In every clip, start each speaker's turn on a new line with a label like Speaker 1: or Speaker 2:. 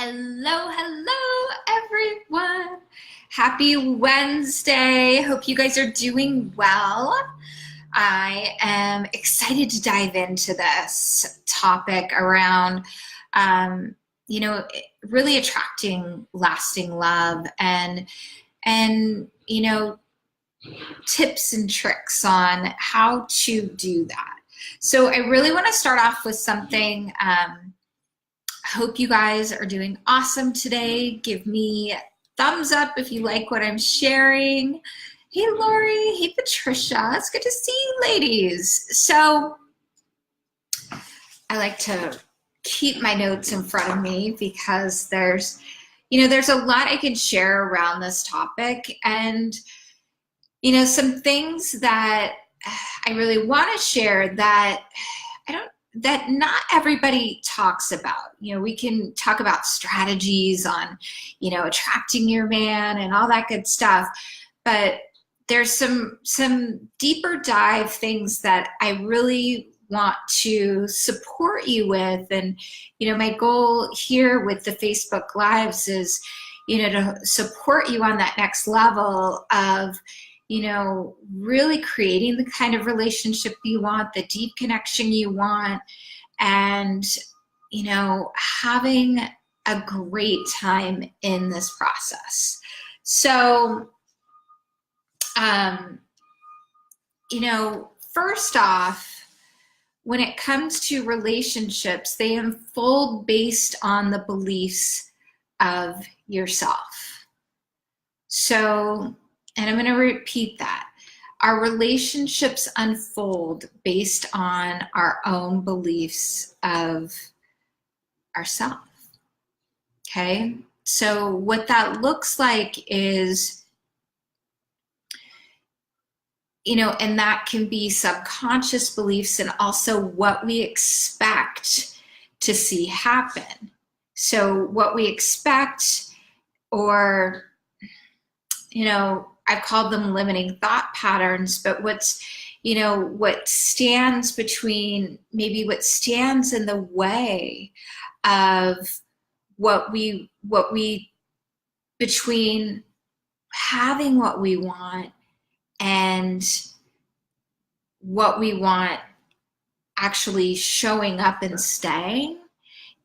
Speaker 1: Hello, hello, everyone. Happy Wednesday. Hope you guys are doing well. I am excited to dive into this topic around, um, you know, really attracting lasting love and tips and tricks on how to do that. So I really want to start off with something. Hope you guys are doing awesome today. Give me a thumbs up if you like what I'm sharing. Hey, Lori. Hey, Patricia. It's good to see you, ladies. So I like to keep my notes in front of me because there's a lot I can share around this topic, and, some things that I really want to share that not everybody talks about. We can talk about strategies on, attracting your man and all that good stuff, but there's some deeper dive things that I really want to support you with. And, my goal here with the Facebook Lives is, to support you on that next level of, really creating the kind of relationship you want, the deep connection you want, and, having a great time in this process. So, first off, when it comes to relationships, they unfold based on the beliefs of yourself. So, and I'm going to repeat that. Our relationships unfold based on our own beliefs of ourselves. Okay? So what that looks like is, and that can be subconscious beliefs and also what we expect to see happen. So what we expect, or, I've called them limiting thought patterns, but what stands in the way of between having what we want and what we want actually showing up and staying,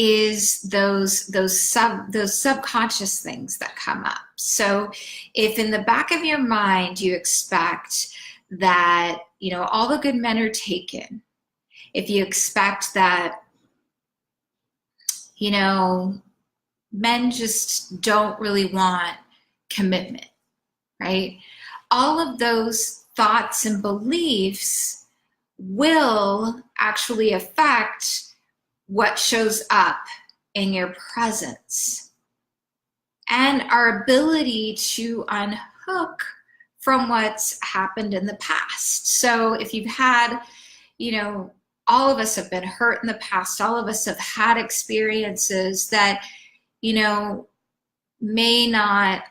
Speaker 1: is those subconscious things that come up. So if in the back of your mind you expect that, all the good men are taken, if you expect that, men just don't really want commitment, right? All of those thoughts and beliefs will actually affect what shows up in your presence and our ability to unhook from what's happened in the past. So if you've had, all of us have been hurt in the past, all of us have had experiences that, may not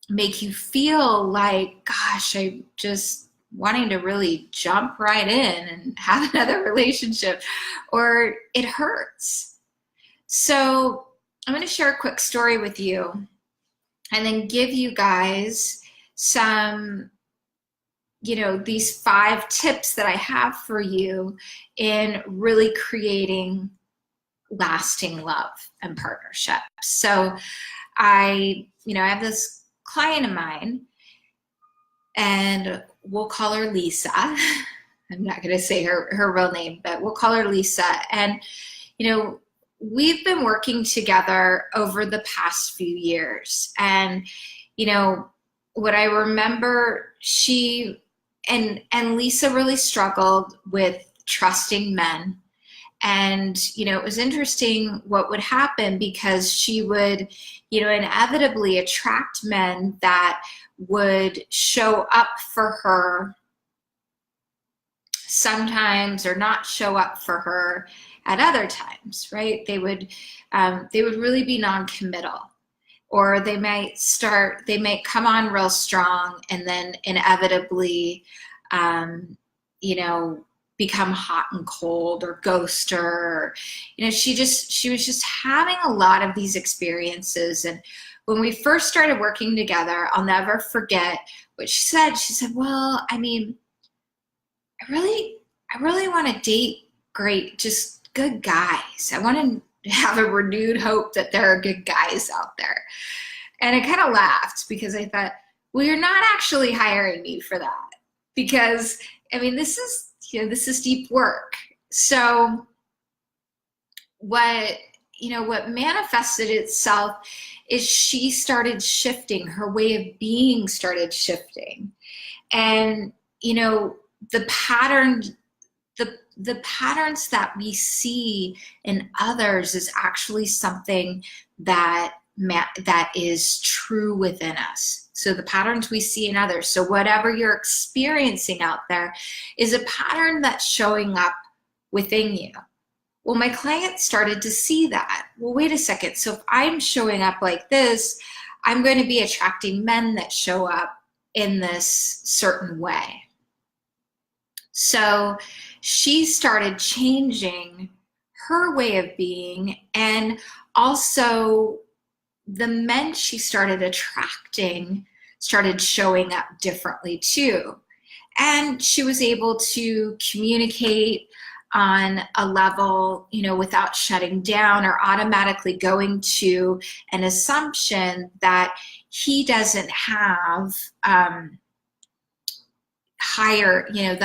Speaker 1: make you feel like, gosh, I just wanting to really jump right in and have another relationship, or it hurts. So I'm going to share a quick story with you and then give you guys some, these 5 tips that I have for you in really creating lasting love and partnership. So I have this client of mine, and we'll call her Lisa. I'm not going to say her real name, but we'll call her Lisa. And, we've been working together over the past few years. And, what I remember, she and Lisa really struggled with trusting men. And, it was interesting what would happen, because she would, inevitably attract men that would show up for her sometimes, or not show up for her at other times, right? They would really be non-committal, or they might come on real strong and then inevitably, become hot and cold or ghost her. Or, she was just having a lot of these experiences. And when we first started working together, I'll never forget what she said. She said, well, I mean, I really want to date just good guys. I want to have a renewed hope that there are good guys out there. And I kind of laughed because I thought, well, you're not actually hiring me for that, because I mean, this is deep work. So what manifested itself is she started shifting, her way of being started shifting. And, the patterns that we see in others is actually something that is true within us. So the patterns we see in others, so whatever you're experiencing out there is a pattern that's showing up within you. Well, my client started to see that. Well, wait a second. So if I'm showing up like this, I'm going to be attracting men that show up in this certain way. So she started changing her way of being, and also the men she started attracting started showing up differently too. And she was able to communicate on a level, without shutting down or automatically going to an assumption that he doesn't have the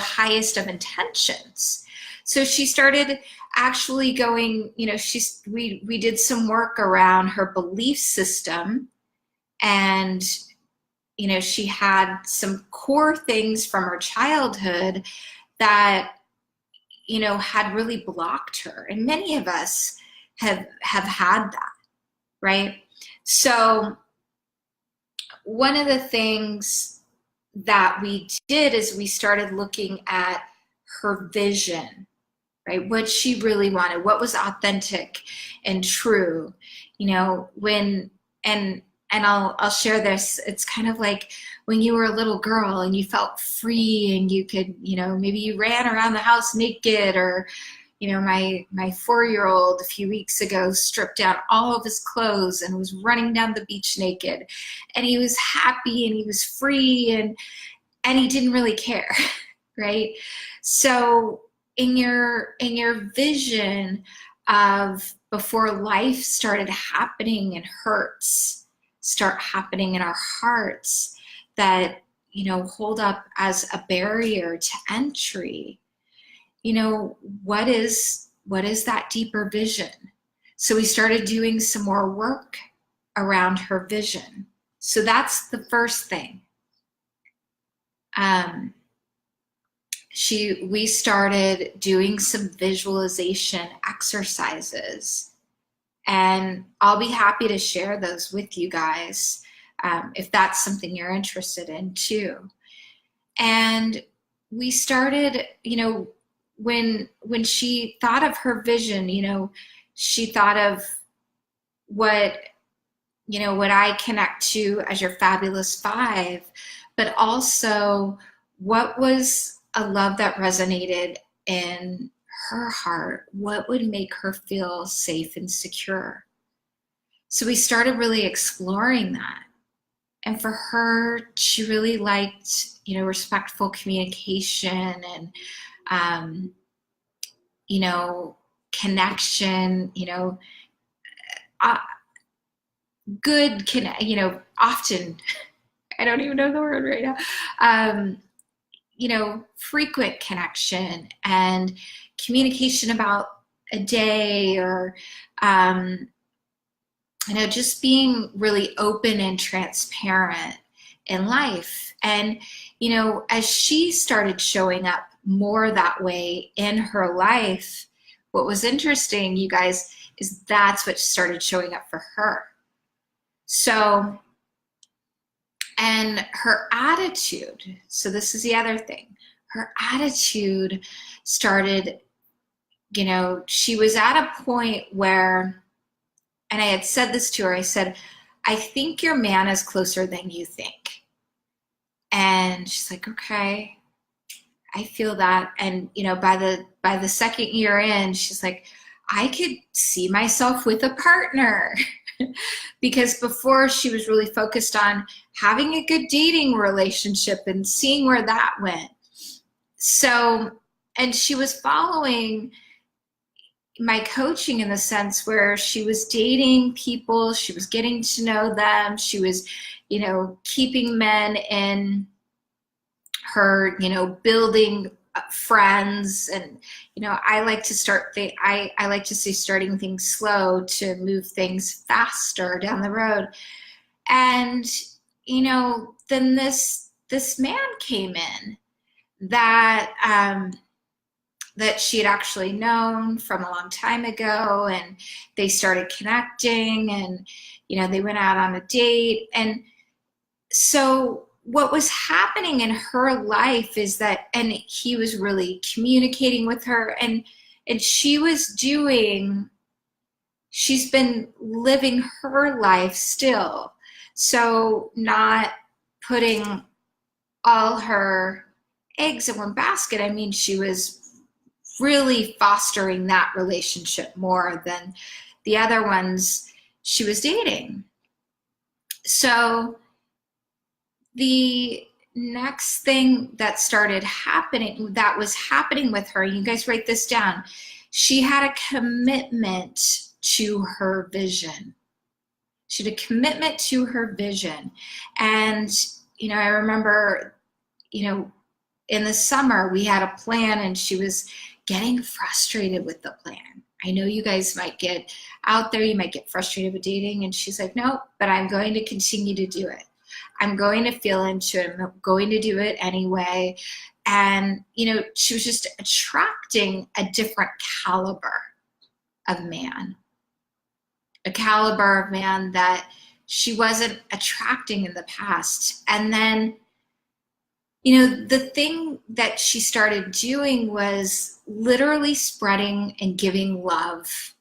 Speaker 1: highest of intentions. So she started actually going, we did some work around her belief system, and she had some core things from her childhood that had really blocked her, and many of us have had that, right? So one of the things that we did is we started looking at her vision, right? What she really wanted, what was authentic and true, and I'll share this. It's kind of like when you were a little girl and you felt free and you could, maybe you ran around the house naked, or, my 4-year-old a few weeks ago stripped down all of his clothes and was running down the beach naked, and he was happy and he was free and he didn't really care, right? So in your vision of before life started happening and hurts start happening in our hearts that, hold up as a barrier to entry, what is that deeper vision? So we started doing some more work around her vision. So that's the first thing. We started doing some visualization exercises, and I'll be happy to share those with you guys if that's something you're interested in too. And we started, when she thought of her vision, she thought of what I connect to as your fabulous 5, but also what was a love that resonated in her heart, what would make her feel safe and secure. So we started really exploring that. And for her, she really liked, respectful communication and, connection, good, often, I don't even know the word right now, frequent connection and communication about a day, or, just being really open and transparent in life. And, as she started showing up more that way in her life, what was interesting, you guys, is that's what started showing up for her. So, and her attitude, so this is the other thing, her attitude started, she was at a point where, and I had said this to her, I said, I think your man is closer than you think. And she's like, okay. I feel that. And, you know, by the second year in, she's like, I could see myself with a partner. Because before she was really focused on having a good dating relationship and seeing where that went. So, and she was following my coaching in the sense where she was dating people, she was getting to know them, she was, you know, keeping men in her, you know, building friends. And, you know, I like to I like to say starting things slow to move things faster down the road. And, you know, then this man came in that that she had actually known from a long time ago, and they started connecting, and, you know, they went out on a date. And so what was happening in her life is that, and he was really communicating with her, and she's been living her life still. So not putting all her eggs in one basket. I mean, she was really fostering that relationship more than the other ones she was dating. So the next thing that started happening, that was happening with her, you guys write this down, she had a commitment to her vision. She had a commitment to her vision. And, you know, I remember, you know, in the summer we had a plan, and she was getting frustrated with the plan. I know you guys might get out there, you might get frustrated with dating, and she's like, no, but I'm going to continue to do it. I'm going to feel into it. I'm going to do it anyway. And, you know, she was just attracting a different caliber of man, a caliber of man that she wasn't attracting in the past. And then, you know, the thing that she started doing was literally spreading and giving love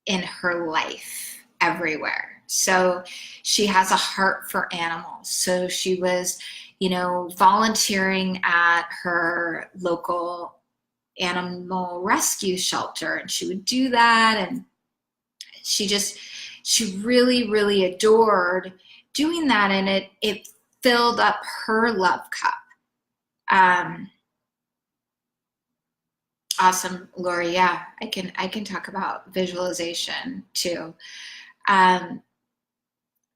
Speaker 1: in her life everywhere. So she has a heart for animals. So she was, you know, volunteering at her local animal rescue shelter, and she would do that. And she really, really adored doing that. And it filled up her love cup. Awesome, Lori. Yeah, I can talk about visualization too.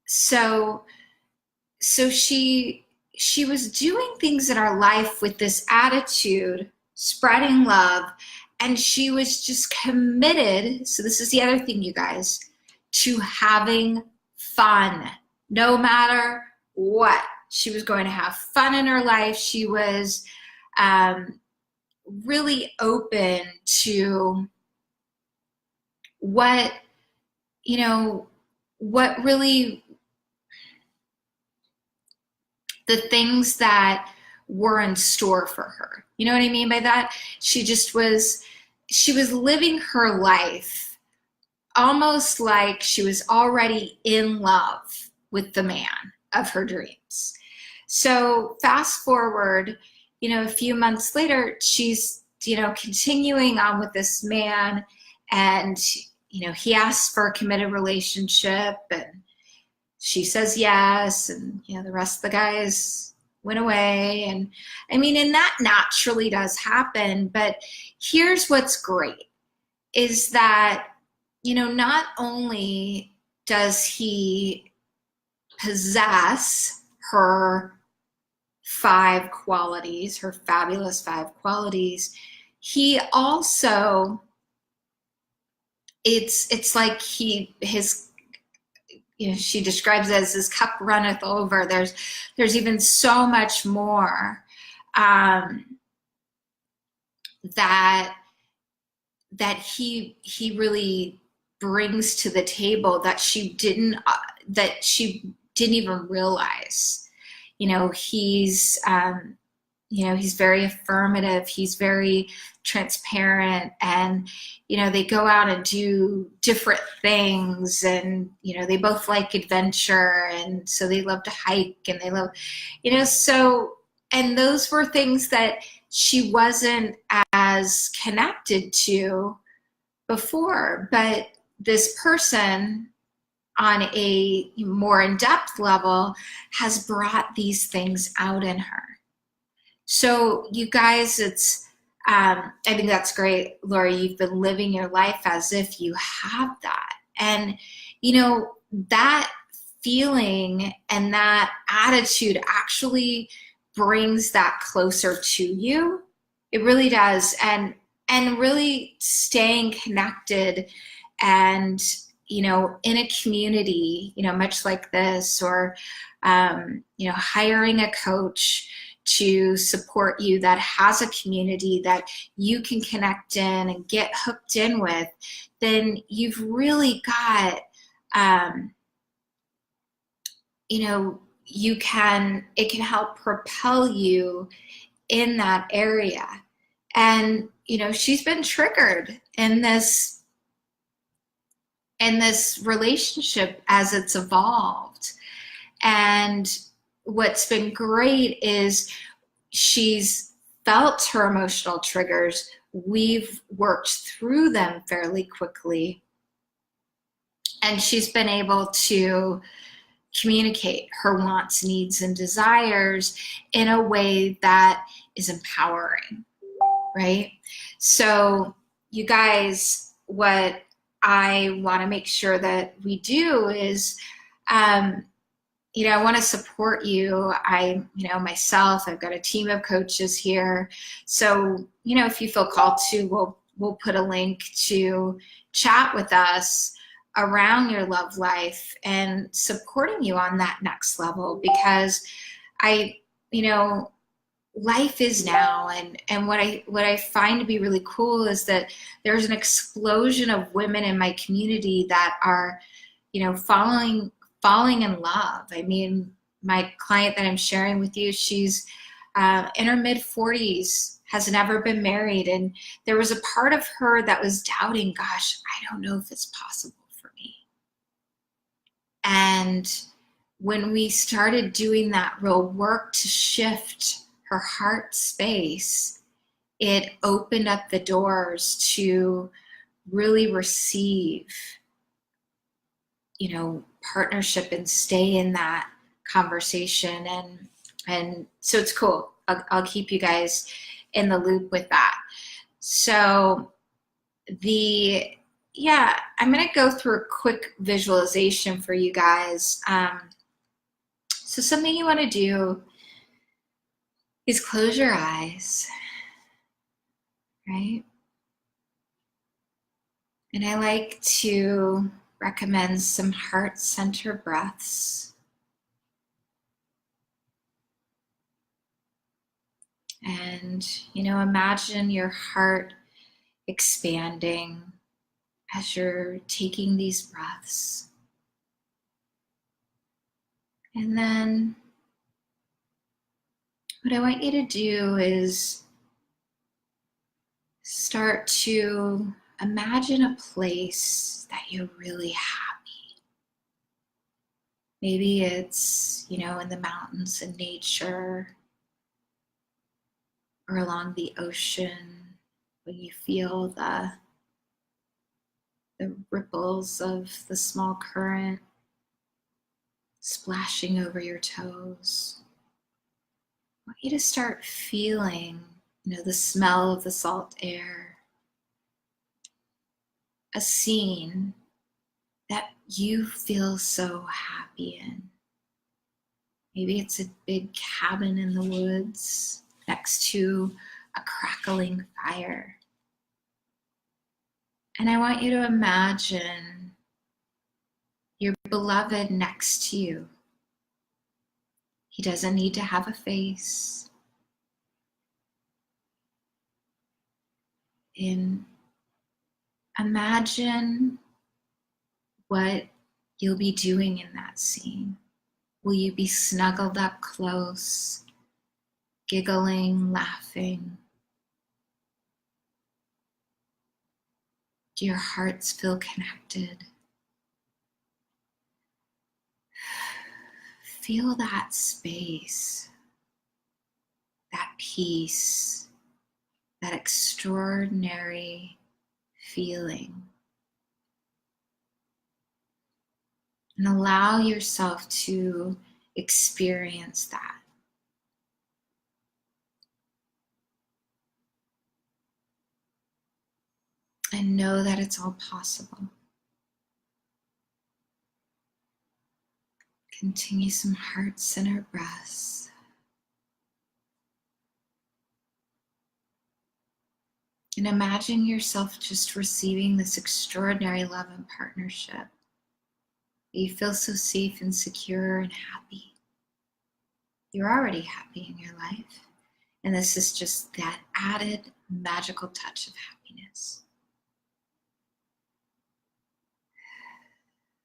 Speaker 1: So she was doing things in her life with this attitude, spreading love, and she was just committed. So this is the other thing, you guys, to having fun, no matter what. She was going to have fun in her life. She was really open to what, you know, what really, the things that were in store for her. You know what I mean by that? She was living her life almost like she was already in love with the man of her dreams. So fast forward, you know, a few months later, she's, you know, continuing on with this man, and, you know, he asks for a committed relationship, and she says yes, and, you know, the rest of the guys went away. And I mean, and that naturally does happen. But here's what's great is that, you know, not only does he possess her 5 qualities, her fabulous 5 qualities, he also, it's like his, you know, she describes it as his cup runneth over. There's even so much more that he really brings to the table that she didn't even realize. You know, he's very affirmative. He's very transparent, and, you know, they go out and do different things, and, you know, they both like adventure, and so they love to hike, and they love, you know, so and those were things that she wasn't as connected to before. But this person on a more in-depth level has brought these things out in her. So you guys, I think that's great, Lori. You've been living your life as if you have that. And, that feeling and that attitude actually brings that closer to you. It really does. And really staying connected and, in a community, much like this, or, hiring a coach to support you that has a community that you can connect in and get hooked in with, then you've really got, it can help propel you in that area. And, she's been triggered in this relationship as it's evolved. And what's been great is she's felt her emotional triggers. We've worked through them fairly quickly. And she's been able to communicate her wants, needs, and desires in a way that is empowering, right? So you guys, what I want to make sure that we do is, I want to support you. Myself, I've got a team of coaches here. So, if you feel called to, we'll put a link to chat with us around your love life and supporting you on that next level, because life is now, and what I find to be really cool is that there's an explosion of women in my community that are, falling in love. I mean, my client that I'm sharing with you, she's in her mid-40s, has never been married, and there was a part of her that was doubting, gosh, I don't know if it's possible for me. And when we started doing that real work to shift her heart space, it opened up the doors to really receive, partnership and stay in that conversation. And so it's cool. I'll keep you guys in the loop with that. So I'm going to go through a quick visualization for you guys. So something you want to do is close your eyes, right? And I like to recommend some heart center breaths. And, imagine your heart expanding as you're taking these breaths. And then what I want you to do is start to imagine a place that you're really happy. Maybe it's, in the mountains and nature, or along the ocean, when you feel the ripples of the small current splashing over your toes. I want you to start feeling, the smell of the salt air, a scene that you feel so happy in. Maybe it's a big cabin in the woods next to a crackling fire. And I want you to imagine your beloved next to you. He doesn't need to have a face. And imagine what you'll be doing in that scene. Will you be snuggled up close, giggling, laughing? Do your hearts feel connected? Feel that space. peace, that extraordinary feeling. And allow yourself to experience that. And know that it's all possible. Continue some heart center breaths. And imagine yourself just receiving this extraordinary love and partnership. You feel so safe and secure and happy. You're already happy in your life. And this is just that added magical touch of happiness.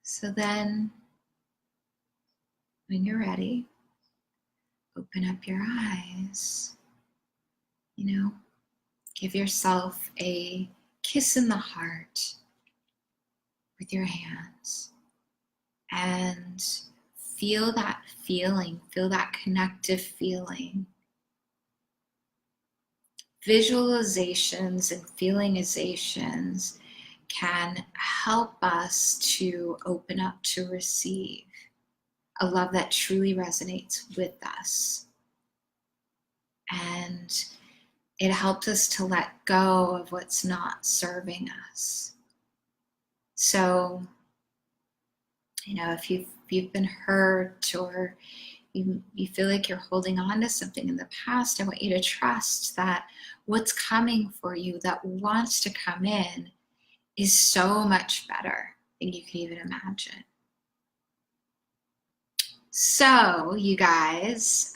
Speaker 1: So then, when you're ready, open up your eyes. Give yourself a kiss in the heart with your hands. And feel that feeling, feel that connective feeling. Visualizations and feelingizations can help us to open up to receive a love that truly resonates with us. And it helps us to let go of what's not serving us. So, if you've been hurt or you feel like you're holding on to something in the past, I want you to trust that what's coming for you, that wants to come in, is so much better than you can even imagine. So, you guys,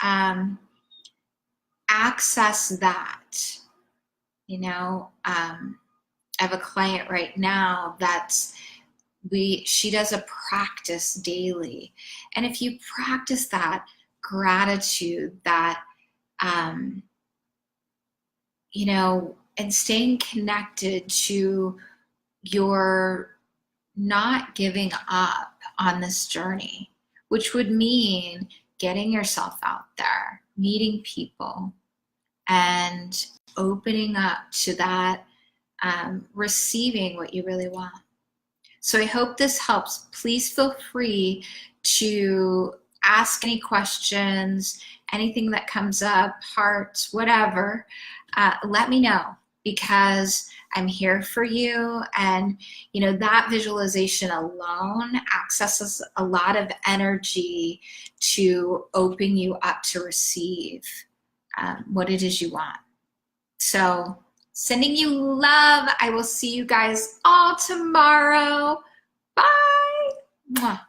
Speaker 1: access that. I have a client right now she does a practice daily. And if you practice that gratitude, that, and staying connected to your not giving up on this journey, which would mean getting yourself out there, meeting people, and opening up to that, receiving what you really want. So I hope this helps. Please feel free to ask any questions, anything that comes up, hearts, whatever. Let me know, because I'm here for you. And, that visualization alone accesses a lot of energy to open you up to receive what it is you want. So sending you love. I will see you guys all tomorrow. Bye. Mwah.